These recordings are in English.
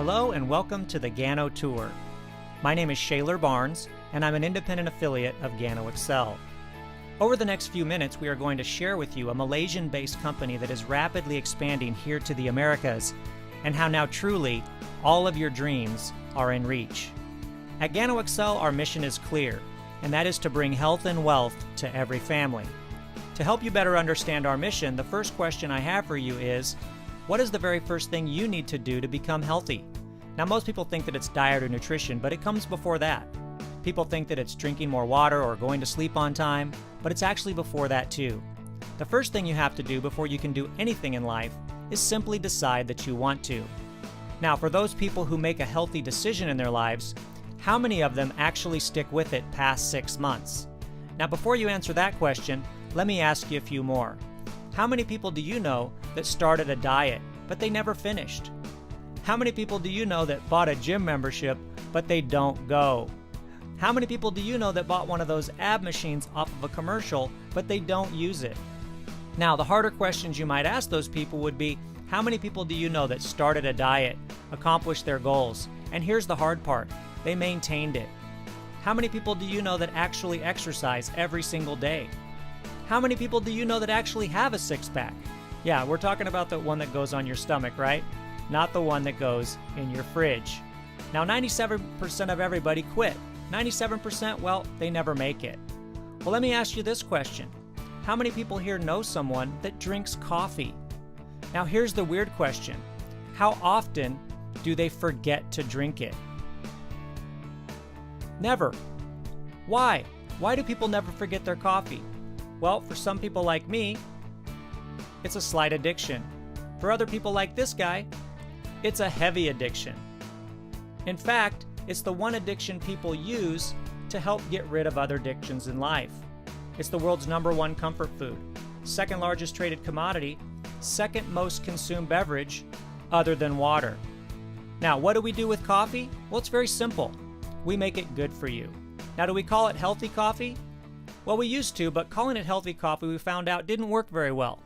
Hello and welcome to the Gano Tour. My name is Shayler Barnes and I'm an independent affiliate of Gano Excel. Over the next few minutes we are going to share with you a Malaysian-based company that is rapidly expanding here to the Americas and how now truly all of your dreams are in reach. At Gano Excel our mission is clear, and that is to bring health and wealth to every family. To help you better understand our mission, the first question I have for you is, what is the very first thing you need to do to become healthy? Now most people think that it's diet or nutrition, but it comes before that. People think that it's drinking more water or going to sleep on time, but it's actually before that too. The first thing you have to do before you can do anything in life is simply decide that you want to. Now for those people who make a healthy decision in their lives, how many of them actually stick with it past 6 months? Now before you answer that question, let me ask you a few more. How many people do you know that started a diet, but they never finished? How many people do you know that bought a gym membership, but they don't go? How many people do you know that bought one of those ab machines off of a commercial, but they don't use it? Now, the harder questions you might ask those people would be, how many people do you know that started a diet, accomplished their goals, and here's the hard part, they maintained it? How many people do you know that actually exercise every single day? How many people do you know that actually have a six-pack? Yeah, we're talking about the one that goes on your stomach, right? Not the one that goes in your fridge. Now, 97% of everybody quit. 97%, well, they never make it. Well, let me ask you this question. How many people here know someone that drinks coffee? Now, here's the weird question. How often do they forget to drink it? Never. Why? Why do people never forget their coffee? Well, for some people like me, it's a slight addiction. For other people like this guy, it's a heavy addiction. In fact, it's the one addiction people use to help get rid of other addictions in life. It's the world's #1 comfort food, second largest traded commodity, second most consumed beverage other than water. Now, what do we do with coffee? Well, it's very simple. We make it good for you. Now, do we call it healthy coffee? Well, we used to, but calling it healthy coffee we found out didn't work very well.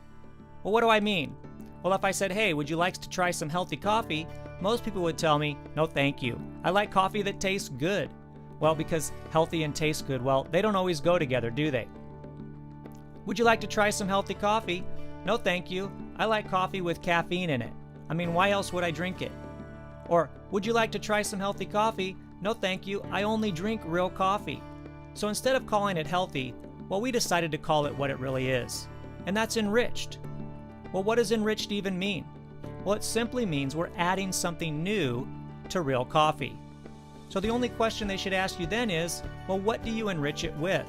Well, what do I mean? Well, if I said, hey, would you like to try some healthy coffee? Most people would tell me, no thank you. I like coffee that tastes good. Well, because healthy and taste good, well, they don't always go together, do they? Would you like to try some healthy coffee? No thank you. I like coffee with caffeine in it. I mean, why else would I drink it? Or, would you like to try some healthy coffee? No thank you. I only drink real coffee. So instead of calling it healthy, well, we decided to call it what it really is, and that's enriched. Well, what does enriched even mean? Well, it simply means we're adding something new to real coffee. So the only question they should ask you then is, well, what do you enrich it with?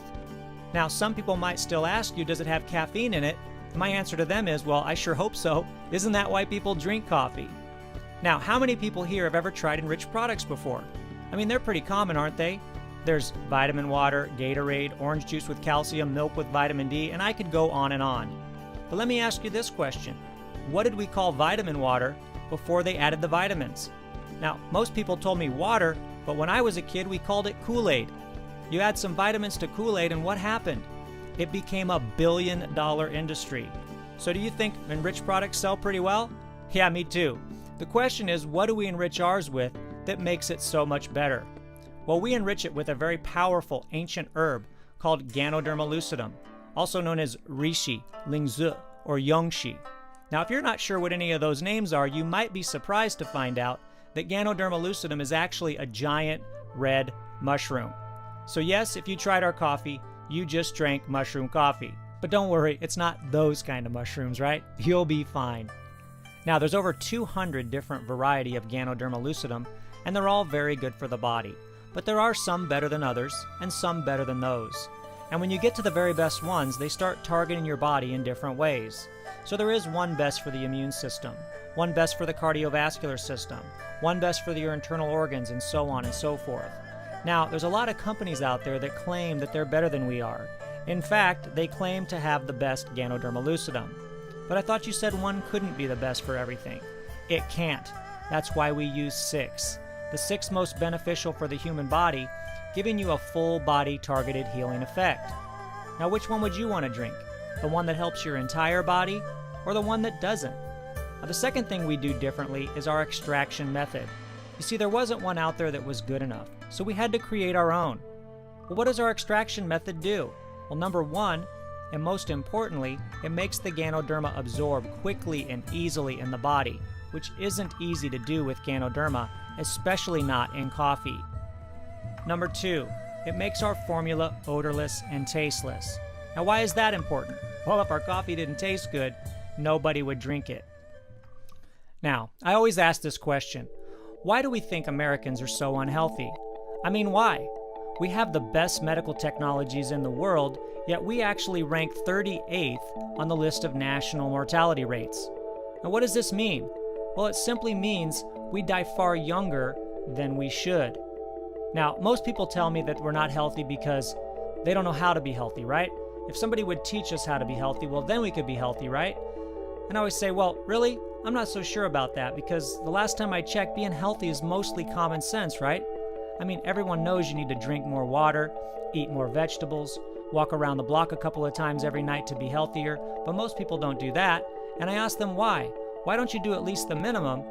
Now, some people might still ask you, does it have caffeine in it? My answer to them is, well, I sure hope so. Isn't that why people drink coffee? Now, how many people here have ever tried enriched products before? I mean, they're pretty common, aren't they? There's vitamin water, Gatorade, orange juice with calcium, milk with vitamin D, and I could go on and on. But let me ask you this question. What did we call vitamin water before they added the vitamins? Now, most people told me water, but when I was a kid, we called it Kool-Aid. You add some vitamins to Kool-Aid, and what happened? It became a billion-dollar industry. So do you think enriched products sell pretty well? Yeah, me too. The question is, what do we enrich ours with that makes it so much better? Well, we enrich it with a very powerful ancient herb called Gano lucidum, also known as reishi, lingzi, or yongshi. Now, if you're not sure what any of those names are, you might be surprised to find out that Gano lucidum is actually a giant red mushroom. So yes, if you tried our coffee, you just drank mushroom coffee. But don't worry, it's not those kind of mushrooms, right? You'll be fine. Now, there's over 200 different variety of Gano lucidum, and they're all very good for the body. But there are some better than others, and some better than those. And when you get to the very best ones, they start targeting your body in different ways. So there is one best for the immune system, one best for the cardiovascular system, one best for your internal organs, and so on and so forth. Now, there's a lot of companies out there that claim that they're better than we are. In fact, they claim to have the best Gano lucidum. But I thought you said one couldn't be the best for everything. It can't. That's why we use 6. The 6 most beneficial for the human body, giving you a full body targeted healing effect. Now, which one would you want to drink? The one that helps your entire body, or the one that doesn't? Now, the second thing we do differently is our extraction method. You see, there wasn't one out there that was good enough, so we had to create our own. Well, what does our extraction method do? Well, number one, and most importantly, it makes the Ganoderma absorb quickly and easily in the body, which isn't easy to do with Ganoderma, especially not in coffee. Number two, it makes our formula odorless and tasteless. Now, why is that important? Well, if our coffee didn't taste good, nobody would drink it. Now, I always ask this question. Why do we think Americans are so unhealthy? I mean, why? We have the best medical technologies in the world, yet we actually rank 38th on the list of national mortality rates. Now, what does this mean? Well, it simply means we die far younger than we should. Now, most people tell me that we're not healthy because they don't know how to be healthy, right? If somebody would teach us how to be healthy, well, then we could be healthy, right? And I always say, well, really? I'm not so sure about that because the last time I checked, being healthy is mostly common sense, right? I mean, everyone knows you need to drink more water, eat more vegetables, walk around the block a couple of times every night to be healthier, but most people don't do that. And I ask them why. Why don't you do at least the minimum?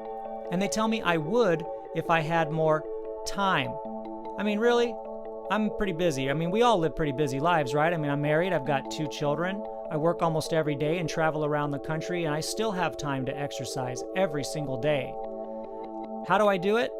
And they tell me I would if I had more time. I mean, really? I'm pretty busy. I mean, we all live pretty busy lives, right? I mean, I'm married, I've got 2 children. I work almost every day and travel around the country, and I still have time to exercise every single day. How do I do it?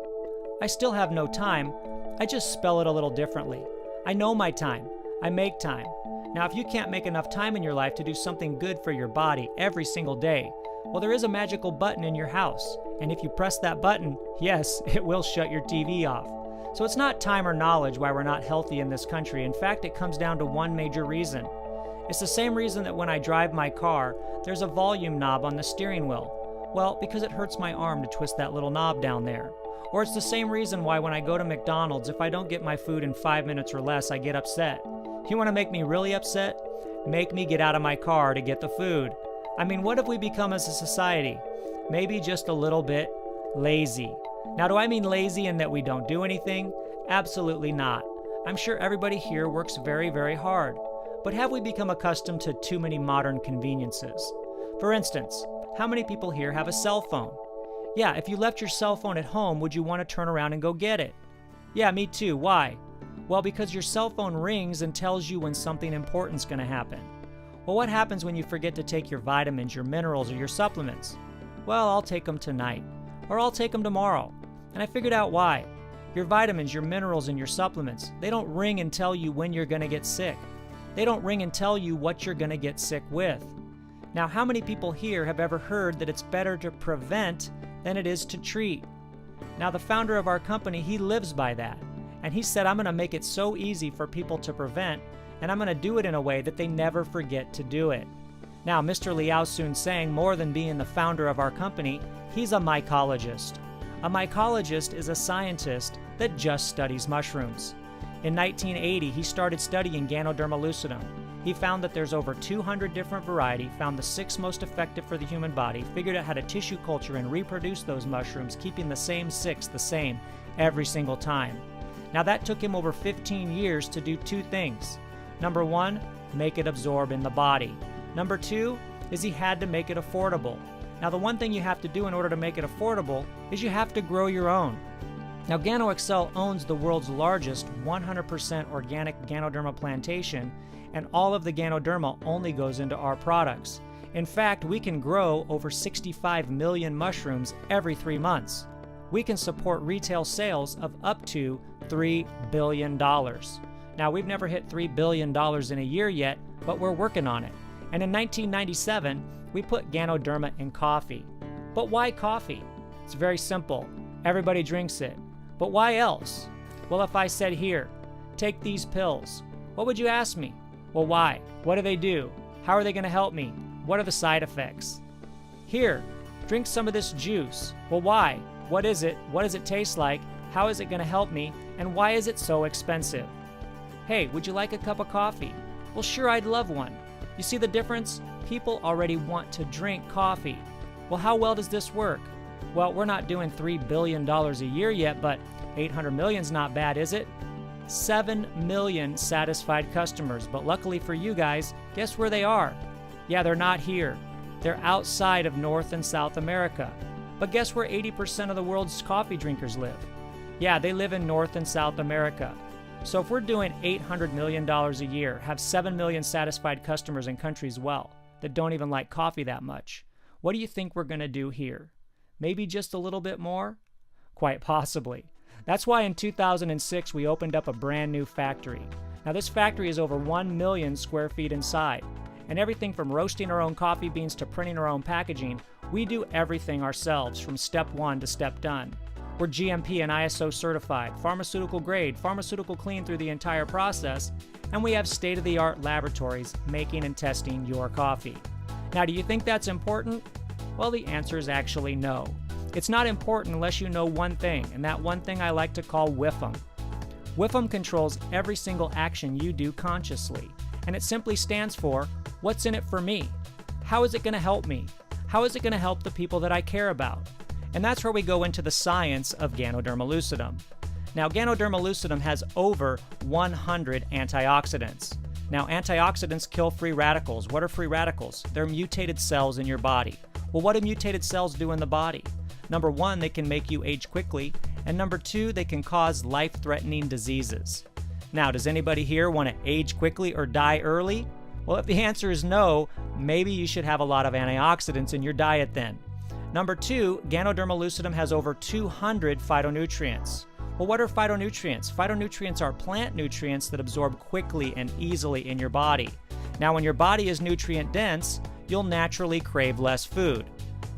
I still have no time. I just spell it a little differently. I know my time. I make time. Now, if you can't make enough time in your life to do something good for your body every single day, well, there is a magical button in your house. And if you press that button, yes, it will shut your TV off. So it's not time or knowledge why we're not healthy in this country. In fact, it comes down to one major reason. It's the same reason that when I drive my car, there's a volume knob on the steering wheel. Well, because it hurts my arm to twist that little knob down there. Or it's the same reason why when I go to McDonald's, if I don't get my food in 5 minutes or less, I get upset. You want to make me really upset? Make me get out of my car to get the food. I mean, what have we become as a society? Maybe just a little bit lazy. Now, do I mean lazy in that we don't do anything? Absolutely not. I'm sure everybody here works very, very hard. But have we become accustomed to too many modern conveniences? For instance, how many people here have a cell phone? Yeah, if you left your cell phone at home, would you want to turn around and go get it? Yeah, me too. Why? Well, because your cell phone rings and tells you when something important's going to happen. Well, what happens when you forget to take your vitamins, your minerals, or your supplements? Well, I'll take them tonight, or I'll take them tomorrow. And I figured out why. Your vitamins, your minerals, and your supplements, they don't ring and tell you when you're going to get sick. They don't ring and tell you what you're going to get sick with. Now, how many people here have ever heard that it's better to prevent than it is to treat? Now, the founder of our company, he lives by that. And he said, I'm going to make it so easy for people to prevent, and I'm going to do it in a way that they never forget to do it. Now, Mr. Liao Soon Sang, more than being the founder of our company, he's a mycologist. A mycologist is a scientist that just studies mushrooms. In 1980, he started studying Ganoderma lucidum. He found that there's over 200 different varieties, found the 6 most effective for the human body, figured out how to tissue culture and reproduce those mushrooms, keeping the same 6 the same every single time. Now, that took him over 15 years to do 2 things. Number 1, make it absorb in the body. Number 2 is he had to make it affordable. Now, the one thing you have to do in order to make it affordable is you have to grow your own. Now, Gano Excel owns the world's largest 100% organic Ganoderma plantation, and all of the Ganoderma only goes into our products. In fact, we can grow over 65 million mushrooms every 3 months. We can support retail sales of up to $3 billion. Now, we've never hit $3 billion in a year yet, but we're working on it. And in 1997, we put Ganoderma in coffee. But why coffee? It's very simple. Everybody drinks it. But why else? Well, if I said, here, take these pills, what would you ask me? Well, why? What do they do? How are they going to help me? What are the side effects? Here, drink some of this juice. Well, why? What is it? What does it taste like? How is it going to help me? And why is it so expensive? Hey, would you like a cup of coffee? Well, sure, I'd love one. You see the difference? People already want to drink coffee. Well, how well does this work? Well, we're not doing $3 billion a year yet, but 800 million's not bad, is it? 7 million satisfied customers, but luckily for you guys, guess where they are? Yeah, they're not here. They're outside of North and South America. But guess where 80% of the world's coffee drinkers live? Yeah, they live in North and South America. So if we're doing $800 million a year, have 7 million satisfied customers in countries that don't even like coffee that much, what do you think we're going to do here? Maybe just a little bit more? Quite possibly. That's why in 2006 we opened up a brand new factory. Now this factory is over 1 million square feet inside. And everything from roasting our own coffee beans to printing our own packaging, we do everything ourselves from step one to step done. We're GMP and ISO certified, pharmaceutical grade, pharmaceutical clean through the entire process, and we have state-of-the-art laboratories making and testing your coffee. Now, do you think that's important? Well, the answer is actually no. It's not important unless you know one thing, and that one thing I like to call WIFM. WIFM controls every single action you do consciously, and it simply stands for, what's in it for me? How is it going to help me? How is it going to help the people that I care about? And that's where we go into the science of Ganoderma lucidum. Now, Ganoderma lucidum has over 100 antioxidants. Now, antioxidants kill free radicals. What are free radicals? They're mutated cells in your body. Well, what do mutated cells do in the body? Number one, they can make you age quickly, and number two, they can cause life-threatening diseases. Now, does anybody here want to age quickly or die early? Well, if the answer is no, maybe you should have a lot of antioxidants in your diet then. Number two, Ganoderma lucidum has over 200 phytonutrients. Well, what are phytonutrients? Phytonutrients are plant nutrients that absorb quickly and easily in your body. Now, when your body is nutrient dense, you'll naturally crave less food.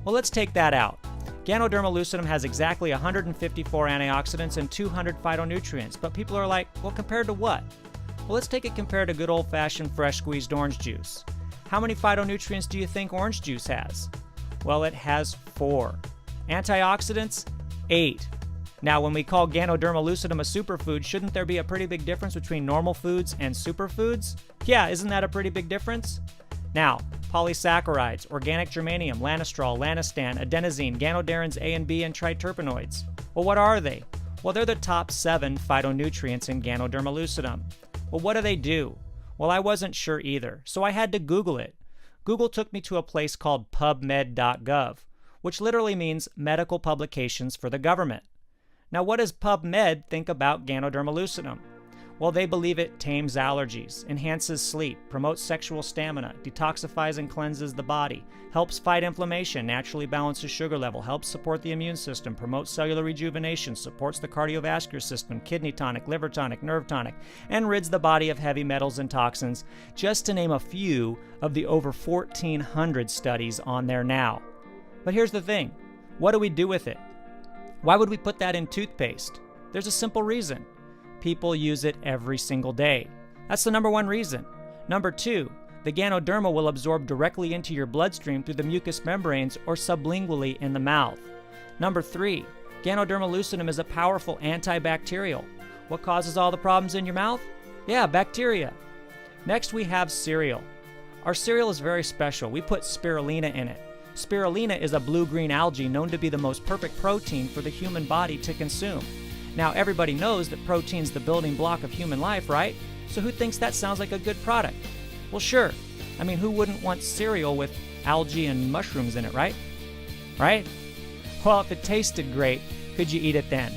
Well, let's take that out. Ganoderma lucidum has exactly 154 antioxidants and 200 phytonutrients, but people are like, well, compared to what? Well, let's take it compared to good old-fashioned fresh squeezed orange juice. How many phytonutrients do you think orange juice has? Well, it has 4. Antioxidants, 8. Now, when we call Ganoderma lucidum a superfood, shouldn't there be a pretty big difference between normal foods and superfoods? Yeah, isn't that a pretty big difference? Now, polysaccharides, organic germanium, lanostrol, lanistan, adenosine, ganoderins A and B, and triterpenoids. Well, what are they? Well, they're the top 7 phytonutrients in Ganoderma lucidum. Well, what do they do? Well, I wasn't sure either, so I had to Google it. Google took me to a place called PubMed.gov, which literally means medical publications for the government. Now, what does PubMed think about Ganoderma lucidum? Well, they believe it tames allergies, enhances sleep, promotes sexual stamina, detoxifies and cleanses the body, helps fight inflammation, naturally balances sugar level, helps support the immune system, promotes cellular rejuvenation, supports the cardiovascular system, kidney tonic, liver tonic, nerve tonic, and rids the body of heavy metals and toxins, just to name a few of the over 1,400 studies on there now. But here's the thing. What do we do with it? Why would we put that in toothpaste? There's a simple reason. People use it every single day. That's the number one reason. Number two, the Ganoderma will absorb directly into your bloodstream through the mucous membranes or sublingually in the mouth. Number three, Ganoderma lucidum is a powerful antibacterial. What causes all the problems in your mouth? Yeah, bacteria. Next, we have cereal. Our cereal is very special. We put spirulina in it. Spirulina is a blue-green algae known to be the most perfect protein for the human body to consume. Now, everybody knows that protein's the building block of human life, right? So who thinks that sounds like a good product? Well, sure. I mean, who wouldn't want cereal with algae and mushrooms in it, right? Right? Well, if it tasted great, could you eat it then?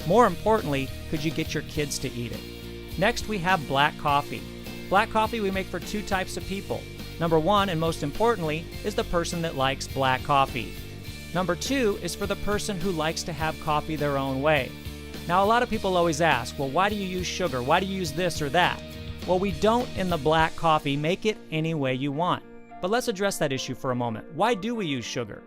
More importantly, could you get your kids to eat it? Next, we have black coffee. Black coffee we make for 2 types of people. Number 1, and most importantly, is the person that likes black coffee. Number 2 is for the person who likes to have coffee their own way. Now, a lot of people always ask, well, why do you use sugar? Why do you use this or that? Well, we don't in the black coffee make it any way you want. But let's address that issue for a moment. Why do we use sugar?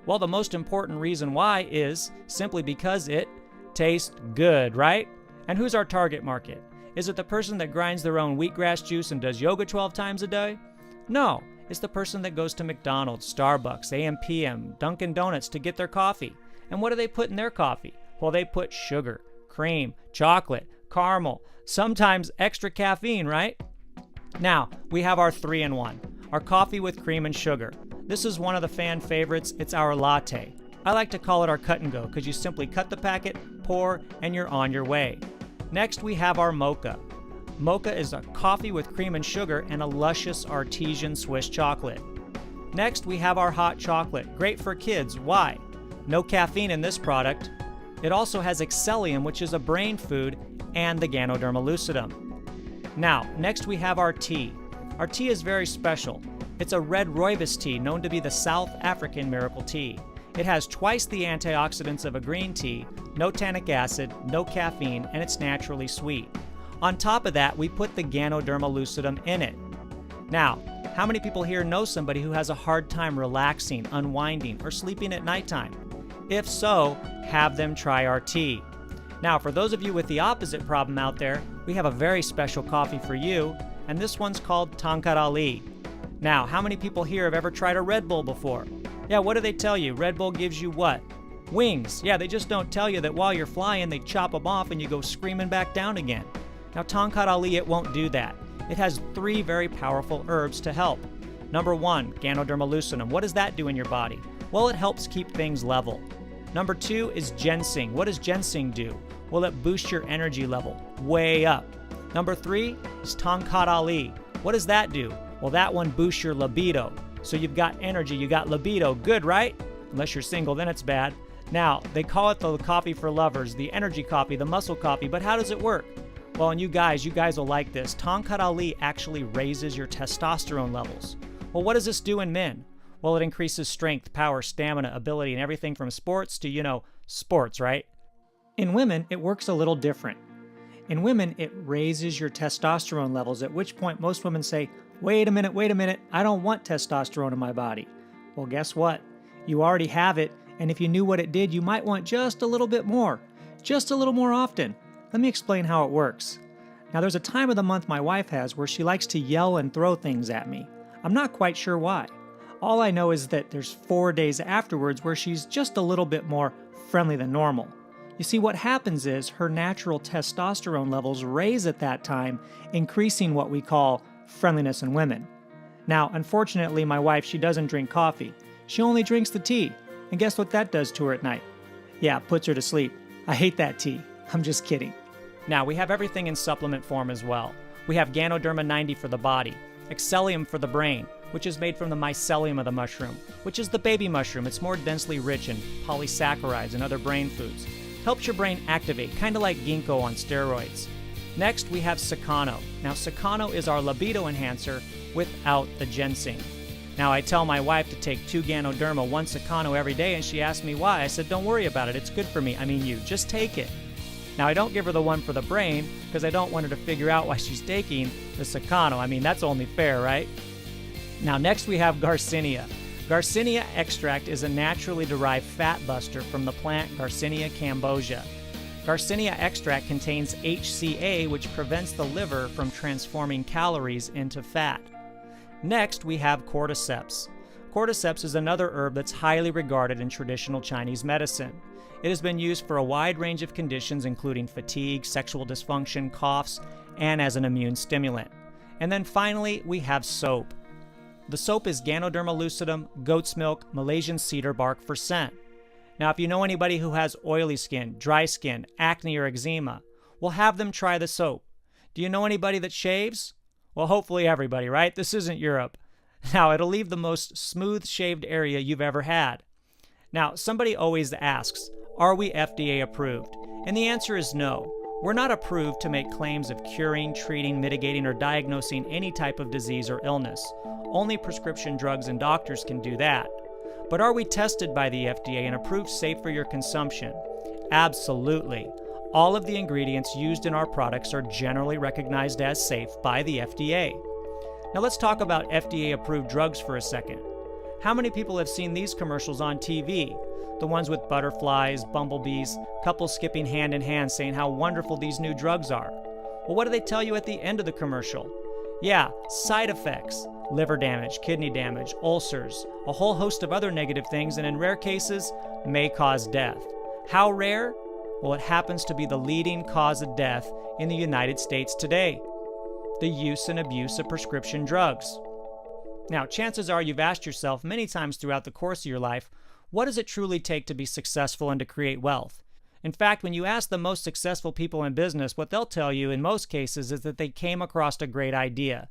Well, the most important reason why is simply because it tastes good, right? And who's our target market? Is it the person that grinds their own wheatgrass juice and does yoga 12 times a day? No, it's the person that goes to McDonald's, Starbucks, AM/PM, Dunkin' Donuts to get their coffee. And what do they put in their coffee? Well, they put sugar, cream, chocolate, caramel, sometimes extra caffeine, right? Now, we have our 3-in-1, our coffee with cream and sugar. This is one of the fan favorites. It's our latte. I like to call it our cut and go because you simply cut the packet, pour, and you're on your way. Next, we have our mocha. Mocha is a coffee with cream and sugar and a luscious artesian Swiss chocolate. Next, we have our hot chocolate. Great for kids. Why? No caffeine in this product. It also has Excellium, which is a brain food, and the Ganoderma lucidum. Now, next we have our tea. Our tea is very special. It's a red rooibos tea known to be the South African miracle tea. It has twice the antioxidants of a green tea, no tannic acid, no caffeine, and it's naturally sweet. On top of that, we put the Ganoderma lucidum in it. Now, how many people here know somebody who has a hard time relaxing, unwinding, or sleeping at nighttime? If so, have them try our tea. Now, for those of you with the opposite problem out there, we have a very special coffee for you, and this one's called Tongkat Ali. Now, how many people here have ever tried a Red Bull before? Yeah, what do they tell you? Red Bull gives you what? Wings. Yeah, they just don't tell you that while you're flying, they chop them off and you go screaming back down again. Now, Tongkat Ali, it won't do that. It has 3 very powerful herbs to help. Number 1, Ganoderma lucidum. What does that do in your body? Well, it helps keep things level. Number 2 is ginseng. What does ginseng do? Well, it boosts your energy level way up. Number 3 is Tongkat Ali. What does that do? Well, that one boosts your libido. So you've got energy, you got libido. Good, right? Unless you're single, then it's bad. Now, they call it the coffee for lovers, the energy coffee, the muscle coffee, but how does it work? Well, and you guys will like this. Tongkat Ali actually raises your testosterone levels. Well, what does this do in men? Well, it increases strength, power, stamina, ability, and everything from sports to, sports, right? In women, it works a little different. In women, it raises your testosterone levels, at which point most women say, wait a minute, I don't want testosterone in my body. Well, guess what? You already have it, and if you knew what it did, you might want just a little bit more, just a little more often. Let me explain how it works. Now, there's a time of the month my wife has where she likes to yell and throw things at me. I'm not quite sure why. All I know is that there's 4 days afterwards where she's just a little bit more friendly than normal. You see, what happens is her natural testosterone levels raise at that time, increasing what we call friendliness in women. Now, unfortunately, my wife, she doesn't drink coffee. She only drinks the tea. And guess what that does to her at night? Yeah, puts her to sleep. I hate that tea. I'm just kidding. Now, we have everything in supplement form as well. We have Ganoderma 90 for the body, Excellium for the brain, which is made from the mycelium of the mushroom, which is the baby mushroom. It's more densely rich in polysaccharides and other brain foods. Helps your brain activate, kind of like ginkgo on steroids. Next, we have Sakano. Now, Sakano is our libido enhancer without the ginseng. Now, I tell my wife to take 2 Ganoderma, 1 Sakano every day, and she asked me why. I said, don't worry about it. It's good for me. I mean you. Just take it. Now, I don't give her the one for the brain because I don't want her to figure out why she's taking the Sakano. I mean, that's only fair, right? Now, next we have Garcinia. Garcinia extract is a naturally derived fat buster from the plant Garcinia cambogia. Garcinia extract contains HCA, which prevents the liver from transforming calories into fat. Next, we have cordyceps. Cordyceps is another herb that's highly regarded in traditional Chinese medicine. It has been used for a wide range of conditions, including fatigue, sexual dysfunction, coughs, and as an immune stimulant. And then finally, we have soap. The soap is Ganoderma lucidum, goat's milk, Malaysian cedar bark for scent. Now, if you know anybody who has oily skin, dry skin, acne, or eczema, well, have them try the soap. Do you know anybody that shaves? Well, hopefully everybody, right? This isn't Europe. Now, it'll leave the most smooth-shaved area you've ever had. Now, somebody always asks, are we FDA approved? And the answer is no. We're not approved to make claims of curing, treating, mitigating, or diagnosing any type of disease or illness. Only prescription drugs and doctors can do that. But are we tested by the FDA and approved safe for your consumption? Absolutely. All of the ingredients used in our products are generally recognized as safe by the FDA. Now let's talk about FDA-approved drugs for a second. How many people have seen these commercials on TV? The ones with butterflies, bumblebees, couples skipping hand in hand saying how wonderful these new drugs are. Well, what do they tell you at the end of the commercial? Yeah, side effects, liver damage, kidney damage, ulcers, a whole host of other negative things, and in rare cases, may cause death. How rare? Well, it happens to be the leading cause of death in the United States today. The use and abuse of prescription drugs. Now, chances are you've asked yourself many times throughout the course of your life, what does it truly take to be successful and to create wealth? In fact, when you ask the most successful people in business, what they'll tell you in most cases is that they came across a great idea.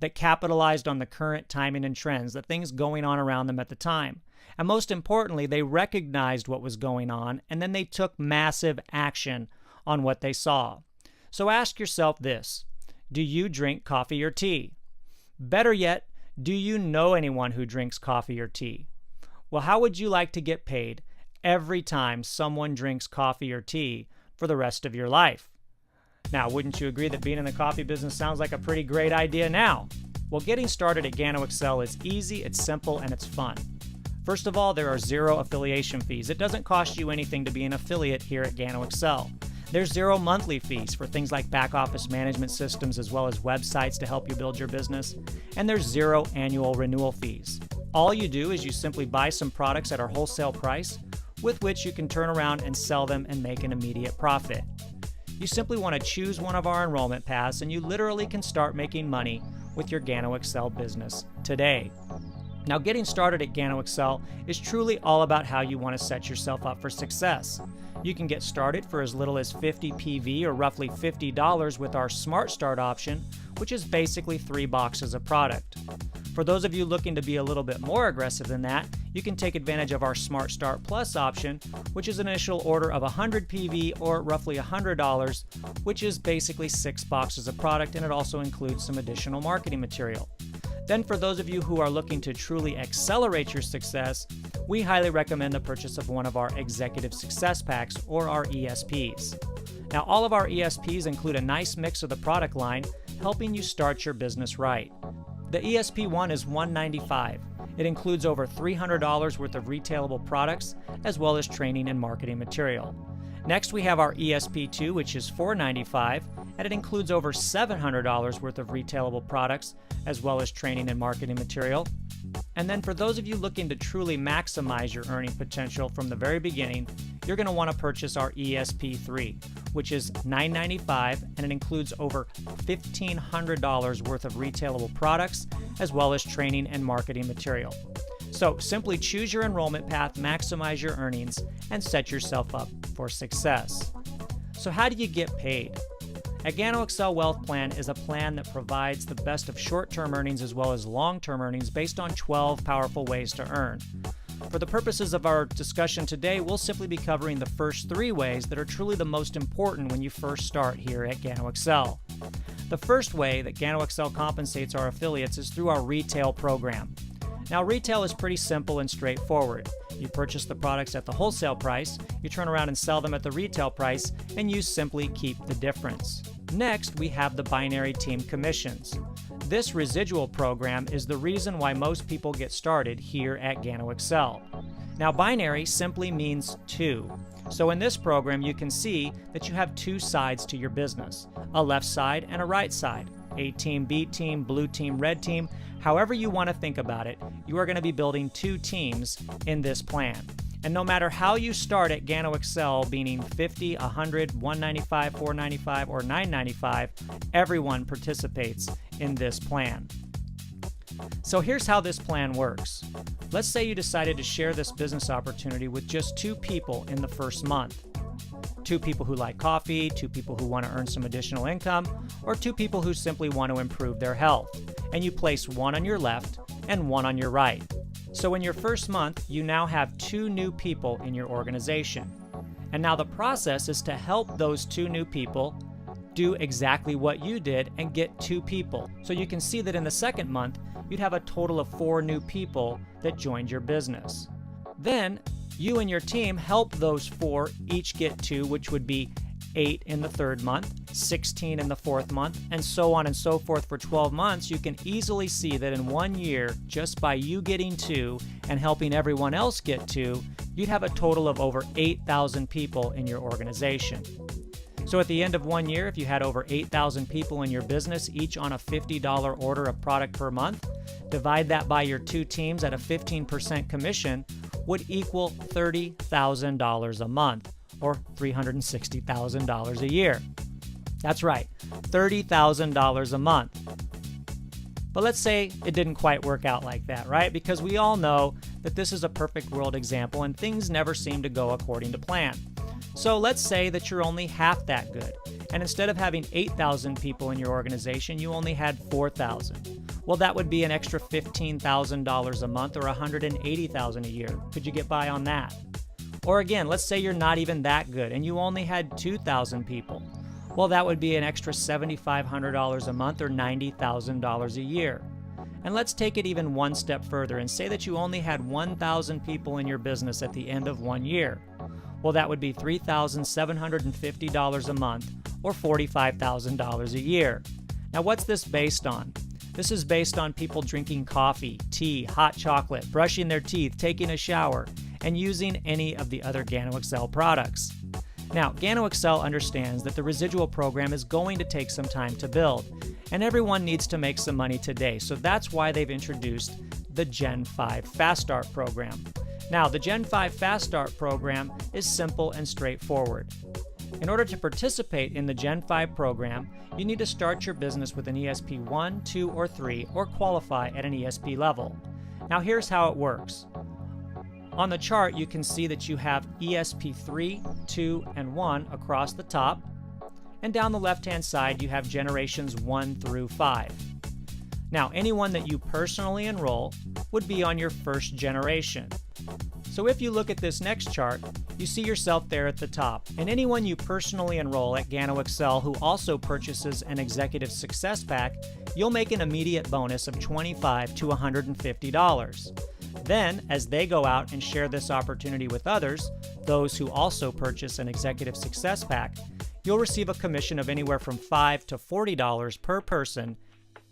that capitalized on the current timing and trends, the things going on around them at the time. And most importantly, they recognized what was going on, and then they took massive action on what they saw. So ask yourself this: do you drink coffee or tea? Better yet, do you know anyone who drinks coffee or tea? Well, how would you like to get paid every time someone drinks coffee or tea for the rest of your life? Now, wouldn't you agree that being in the coffee business sounds like a pretty great idea now? Well, getting started at Gano Excel is easy, it's simple, and it's fun. First of all, there are 0 affiliation fees. It doesn't cost you anything to be an affiliate here at Gano Excel. There's 0 monthly fees for things like back office management systems as well as websites to help you build your business. And there's 0 annual renewal fees. All you do is you simply buy some products at our wholesale price, with which you can turn around and sell them and make an immediate profit. You simply want to choose one of our enrollment paths and you literally can start making money with your Gano Excel business today. Now, getting started at Gano Excel is truly all about how you want to set yourself up for success. You can get started for as little as 50 PV or roughly $50 with our Smart Start option, which is basically 3 boxes of product. For those of you looking to be a little bit more aggressive than that, you can take advantage of our Smart Start Plus option, which is an initial order of 100 PV or roughly $100, which is basically 6 boxes of product, and it also includes some additional marketing material. Then for those of you who are looking to truly accelerate your success, we highly recommend the purchase of one of our Executive Success Packs or our ESPs. Now, all of our ESPs include a nice mix of the product line, helping you start your business right. The ESP1 is $195. It includes over $300 worth of retailable products, as well as training and marketing material. Next, we have our ESP2, which is $495, and it includes over $700 worth of retailable products, as well as training and marketing material. And then for those of you looking to truly maximize your earning potential from the very beginning, you're going to want to purchase our ESP3, which is $995, and it includes over $1,500 worth of retailable products, as well as training and marketing material. So simply choose your enrollment path, maximize your earnings, and set yourself up for success. So how do you get paid? A Gano Excel Wealth Plan is a plan that provides the best of short-term earnings as well as long-term earnings based on 12 powerful ways to earn. For the purposes of our discussion today, we'll simply be covering the first 3 ways that are truly the most important when you first start here at Gano Excel. The first way that Gano Excel compensates our affiliates is through our retail program. Now, retail is pretty simple and straightforward. You purchase the products at the wholesale price, you turn around and sell them at the retail price, and you simply keep the difference. Next, we have the binary team commissions. This residual program is the reason why most people get started here at Gano Excel. Now, binary simply means 2. So in this program, you can see that you have 2 sides to your business, a left side and a right side. A team, B team, blue team, red team. However you want to think about it, you are going to be building 2 teams in this plan. And no matter how you start at Gano Excel, meaning 50, 100, 195, 495, or 995, everyone participates in this plan. So here's how this plan works. Let's say you decided to share this business opportunity with just 2 people in the first month. 2 people who like coffee, 2 people who want to earn some additional income, or 2 people who simply want to improve their health. And you place 1 on your left and 1 on your right. So in your first month, you now have 2 new people in your organization. And now the process is to help those 2 new people do exactly what you did and get 2 people. So you can see that in the second month, you'd have a total of 4 new people that joined your business. Then you and your team help those 4 each get 2, which would be 8 in the third month, 16 in the fourth month, and so on and so forth for 12 months. You can easily see that in 1 year, just by you getting 2 and helping everyone else get 2, you'd have a total of over 8,000 people in your organization. So at the end of 1 year, if you had over 8,000 people in your business, each on a $50 order of product per month, divide that by your 2 teams at a 15% commission, would equal $30,000 a month, or $360,000 a year. That's right, $30,000 a month. But let's say it didn't quite work out like that, right? Because we all know that this is a perfect world example and things never seem to go according to plan. So let's say that you're only half that good, and instead of having 8,000 people in your organization, you only had 4,000. Well, that would be an extra $15,000 a month or $180,000 a year. Could you get by on that? Or again, let's say you're not even that good and you only had 2,000 people. Well, that would be an extra $7,500 a month or $90,000 a year. And let's take it even one step further and say that you only had 1,000 people in your business at the end of 1 year. Well, that would be $3,750 a month or $45,000 a year. Now, what's this based on? This is based on people drinking coffee, tea, hot chocolate, brushing their teeth, taking a shower, and using any of the other Gano Excel products. Now, Gano Excel understands that the residual program is going to take some time to build, and everyone needs to make some money today, so that's why they've introduced the Gen 5 Fast Start program. Now, the Gen 5 Fast Start program is simple and straightforward. In order to participate in the Gen 5 program, you need to start your business with an ESP 1, 2, or 3, or qualify at an ESP level. Now here's how it works. On the chart, you can see that you have ESP 3, 2, and 1 across the top, and down the left-hand side, you have generations 1 through 5. Now, anyone that you personally enroll would be on your first generation. So if you look at this next chart, you see yourself there at the top. And anyone you personally enroll at Gano Excel who also purchases an Executive Success Pack, you'll make an immediate bonus of $25 to $150. Then, as they go out and share this opportunity with others, those who also purchase an Executive Success Pack, you'll receive a commission of anywhere from $5 to $40 per person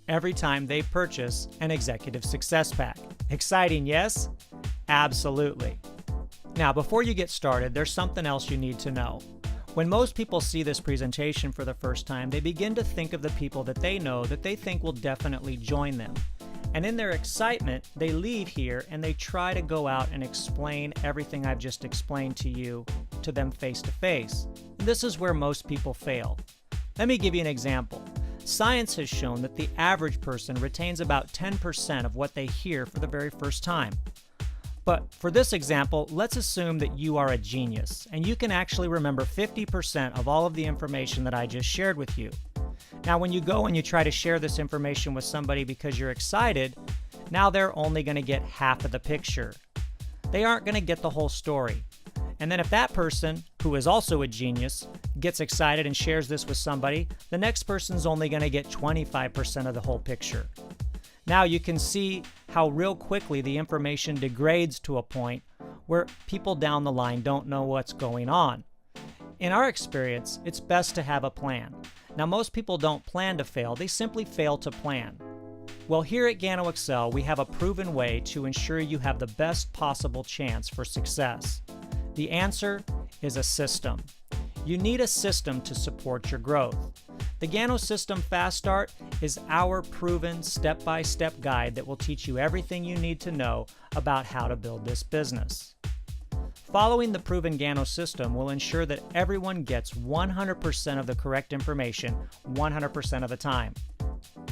every time they purchase an Executive Success Pack. Exciting, yes? Absolutely. Now, before you get started, there's something else you need to know. When most people see this presentation for the first time, they begin to think of the people that they know that they think will definitely join them. And in their excitement, they leave here and they try to go out and explain everything I've just explained to you to them face to face. This is where most people fail. Let me give you an example. Science has shown that the average person retains about 10% of what they hear for the very first time. But for this example, let's assume that you are a genius and you can actually remember 50% of all of the information that I just shared with you. Now, when you go and you try to share this information with somebody because you're excited, now they're only going to get half of the picture. They aren't going to get the whole story. And then if that person, who is also a genius, gets excited and shares this with somebody, the next person's only going to get 25% of the whole picture. Now you can see how real quickly the information degrades to a point where people down the line don't know what's going on. In our experience, it's best to have a plan. Now most people don't plan to fail, they simply fail to plan. Well, here at Gano Excel, we have a proven way to ensure you have the best possible chance for success. The answer is a system. You need a system to support your growth. The Gano System Fast Start is our proven step-by-step guide that will teach you everything you need to know about how to build this business. Following the proven Gano system will ensure that everyone gets 100% of the correct information 100% of the time.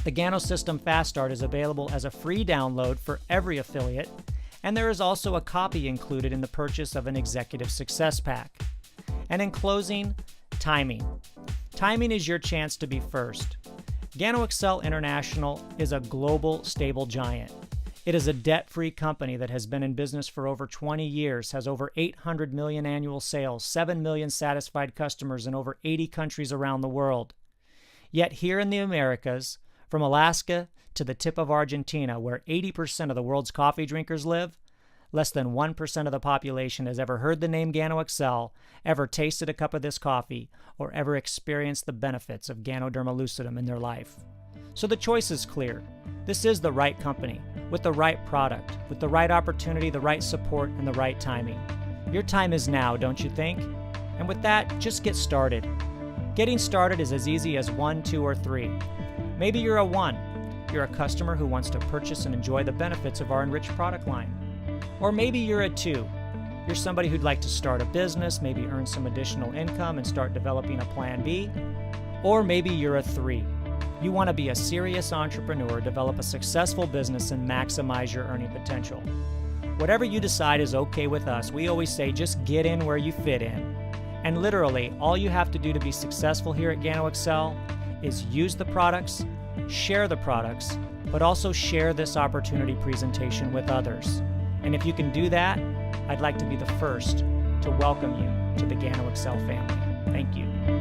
The Gano System Fast Start is available as a free download for every affiliate, and there is also a copy included in the purchase of an Executive Success Pack. And in closing, timing. Timing is your chance to be first. Gano Excel International is a global, stable giant. It is a debt-free company that has been in business for over 20 years, has over 800 million annual sales, 7 million satisfied customers in over 80 countries around the world. Yet here in the Americas, from Alaska to the tip of Argentina, where 80% of the world's coffee drinkers live, less than 1% of the population has ever heard the name Gano Excel, ever tasted a cup of this coffee, or ever experienced the benefits of Ganoderma lucidum in their life. So the choice is clear. This is the right company, with the right product, with the right opportunity, the right support, and the right timing. Your time is now, don't you think? And with that, just get started. Getting started is as easy as 1, 2, or 3. Maybe you're a 1. You're a customer who wants to purchase and enjoy the benefits of our enriched product line. Or maybe you're a 2. You're somebody who'd like to start a business, maybe earn some additional income and start developing a plan B. Or maybe you're a 3. You want to be a serious entrepreneur, develop a successful business, and maximize your earning potential. Whatever you decide is okay with us. We always say just get in where you fit in. And literally, all you have to do to be successful here at Gano Excel is use the products, share the products, but also share this opportunity presentation with others. And if you can do that, I'd like to be the first to welcome you to the Gano Excel family. Thank you.